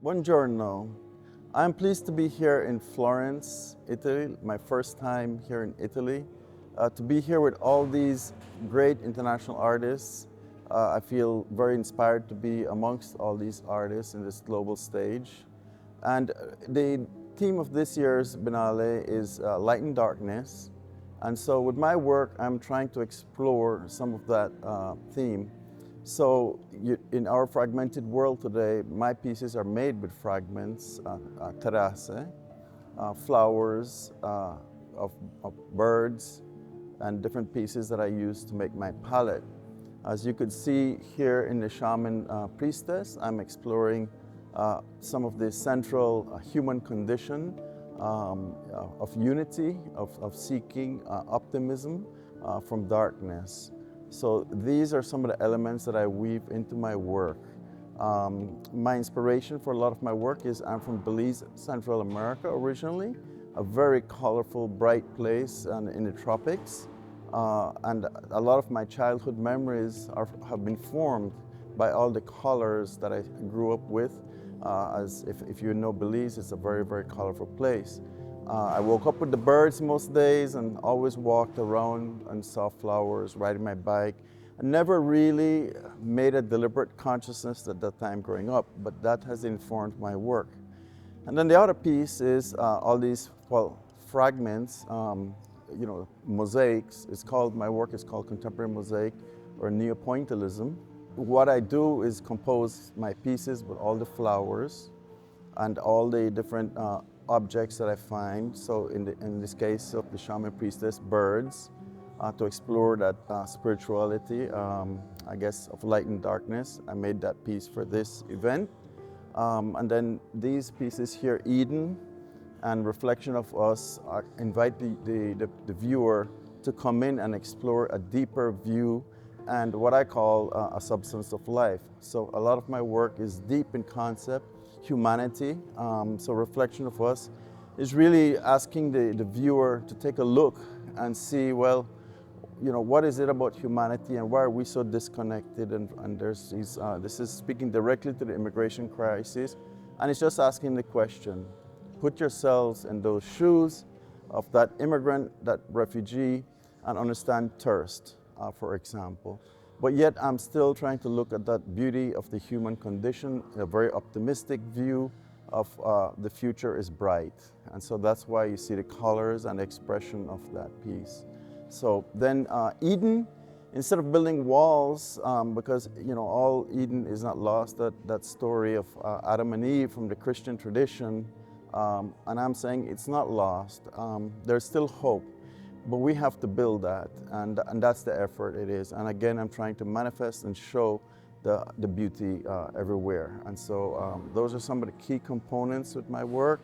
Buongiorno. I'm pleased to be here in Florence, Italy, my first time here in Italy. To be here with all these great international artists, I feel very inspired to be amongst all these artists in this global stage. And the theme of this year's Biennale is Light and Darkness. And so with my work, I'm trying to explore some of that theme. So in our fragmented world today, my pieces are made with fragments, terrasse, flowers of birds, and different pieces that I use to make my palette. As you could see here in the Shaman Priestess, I'm exploring some of the central human condition of unity, of seeking optimism from darkness. So these are some of the elements that I weave into my work. My inspiration for a lot of my work is I'm from Belize, Central America originally, a very colorful, bright place in the tropics. And a lot of my childhood memories have been formed by all the colors that I grew up with. As if you know Belize, it's a very, very colorful place. I woke up with the birds most days and always walked around and saw flowers, riding my bike. I never really made a deliberate consciousness at that time growing up, but that has informed my work. And then the other piece is all these, fragments, mosaics. My work is called contemporary mosaic or neopointillism. What I do is compose my pieces with all the flowers and all the different objects that I find. So in this case of the Shaman Priestess, birds, to explore that spirituality, I guess, of light and darkness. I made that piece for this event. And then these pieces here, Eden and Reflection of Us, invite the viewer to come in and explore a deeper view and what I call a substance of life. So a lot of my work is deep in concept, humanity. So Reflection of Us is really asking the viewer to take a look and see, what is it about humanity and why are we so disconnected? And there's these, this is speaking directly to the immigration crisis. And it's just asking the question, put yourselves in those shoes of that immigrant, that refugee, and understand thirst, for example. But yet I'm still trying to look at that beauty of the human condition, a very optimistic view of the future is bright. And so that's why you see the colors and expression of that piece. So then Eden, instead of building walls, because all Eden is not lost, that story of Adam and Eve from the Christian tradition, and I'm saying it's not lost. There's still hope. But we have to build that, and that's the effort it is. And again, I'm trying to manifest and show the beauty everywhere. And so those are some of the key components with my work.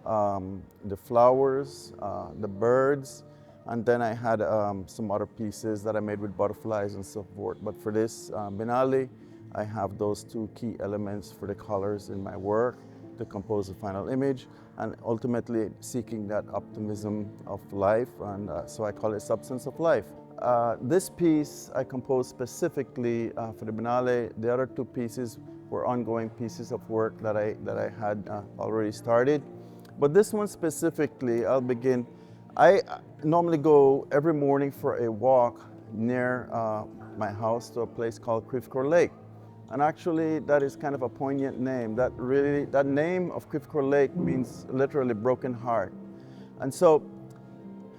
The flowers, the birds, and then I had some other pieces that I made with butterflies and so forth. But for this Biennale, I have those two key elements for the colors in my work to compose the final image, and ultimately seeking that optimism of life, and so I call it substance of life. This piece I composed specifically for the Biennale. The other two pieces were ongoing pieces of work that I had already started. But this one specifically, I'll begin. I normally go every morning for a walk near my house to a place called XV Lake. And actually, that is kind of a poignant name. That name of XV Lake means literally broken heart. And so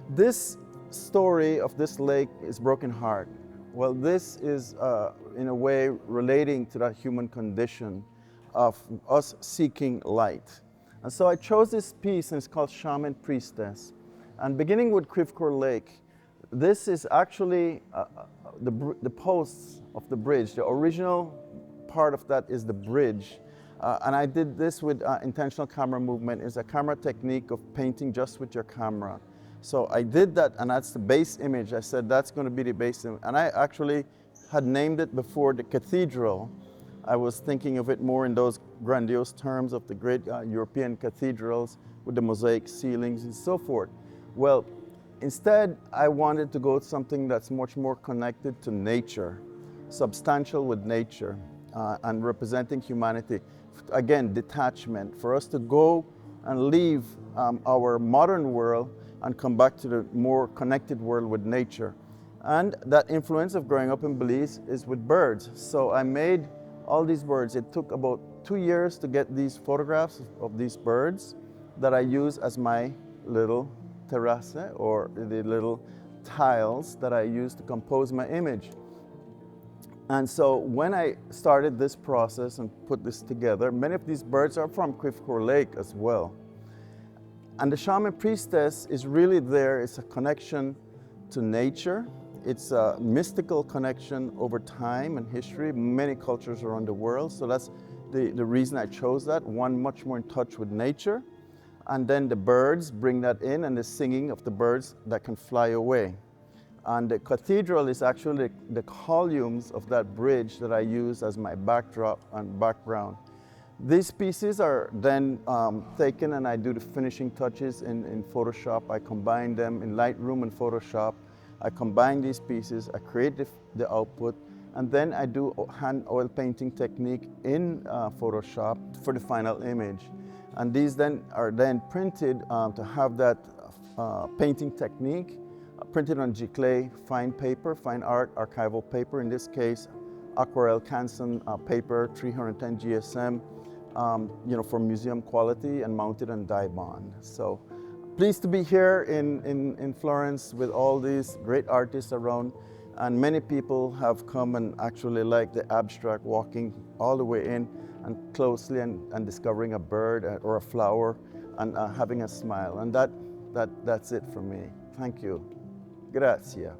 this story of this lake is broken heart. Well, this is in a way relating to that human condition of us seeking light. And so I chose this piece, and it's called Shaman Priestess. And beginning with XV Lake, this is actually the posts of the bridge. The original part of that is the bridge. And I did this with intentional camera movement. It's a camera technique of painting just with your camera. So I did that, and that's the base image. I said that's going to be the base image. And I actually had named it before the cathedral. I was thinking of it more in those grandiose terms of the great European cathedrals with the mosaic ceilings and so forth. Well, instead, I wanted to go with something that's much more connected to nature, substantial with nature. And representing humanity. again, detachment, for us to go and leave our modern world and come back to the more connected world with nature. And that influence of growing up in Belize is with birds. So I made all these birds. It took about 2 years to get these photographs of these birds that I use as my little terrace, or the little tiles that I use to compose my image. And so when I started this process and put this together, many of these birds are from Quivcore Lake as well. And the shaman priestess is really there. It's a connection to nature. It's a mystical connection over time and history, many cultures around the world. So that's the reason I chose that. One, much more in touch with nature. And then the birds bring that in, and the singing of the birds that can fly away. And the cathedral is actually the columns of that bridge that I use as my backdrop and background. These pieces are then taken, and I do the finishing touches in Photoshop. I combine them in Lightroom and Photoshop. I combine these pieces, I create the output, and then I do hand oil painting technique in Photoshop for the final image. And these then are then printed to have that painting technique printed on giclée fine paper, fine art archival paper, in this case aquarelle Canson paper, 310 GSM, for museum quality, and mounted on dye bond. So pleased to be here in Florence with all these great artists around, and many people have come and actually like the abstract, walking all the way in and closely and discovering a bird or a flower and having a smile. And that's it for me. Thank you. Grazie.